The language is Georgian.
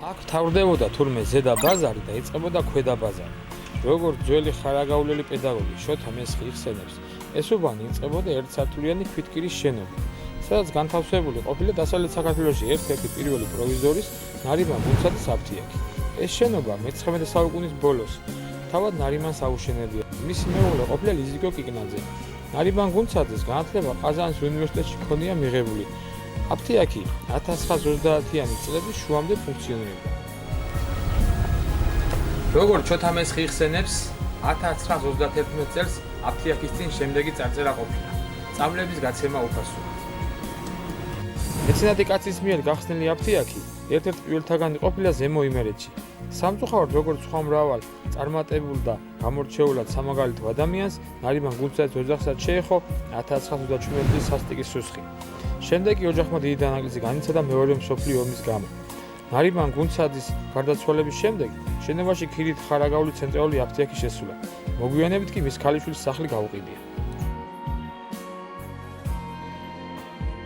აქ თავრდებოდა თურმე ზედა ბაზარი და იწყებოდა ქვედა ბაზარი. როგორც ძველი ხარაგაულელი პედაგოგი შოთა მესხი იხსენებს, ეს უბანი იწყებოდა ერთსართულიანი ქვითკირის შენობით, სადაც განთავსებული ყოფილა დასავლეთ საქართველოში ერთ-ერთი პირველი პროვიზორის ნარიმან გუნცაძის აფთიაქი. ეს შენობა მე-19 საუკუნის ბოლოს თავად ნარიმანს აუშენებია. მისი მეუღლე ყოფილა ლიზიკო კიკნაძე. ნარიმან გუნცაძეს განათლება ყაზანის უნივერსიტეტში ჰქონია მიღებული. აფთიაქი 1930-იანი წლების შუამდე ფუნქციონირებდა. როგორც შოთა მესხი იხსენებს, 1931 წელს აფთიაქის წინ შემდეგი წარწერა ყოფილა: სწავლების გაცემა უფასოა. მეცნიერი კაცის მიერ გახსნილი აფთიაქი ერთ-ერთ პირველთაგანი ყოფილა ზემო იმერეთში. სამწუხაროდ, როგორც სხვა მრავალ წარმატებულ და გამორჩეულად სამაგალითო ადამიანს, ნარიმან გუნცაძის ოჯახსაც შეეხო 1927 წლის სასტიკის სუსხი. შემდეგ კი ოჯახმა დიდი დანაკლისი განიცადა მეორე მსოფლიო ომის გამო. ნარიმან გუნცაძის გარდაცვალების შემდეგ შენობაში ქირით ხარაგაული ცენტრალური აფთიაქი შესულა. მოგვიანებით კი მის ქალიშვილის სახლი გაუყიდია.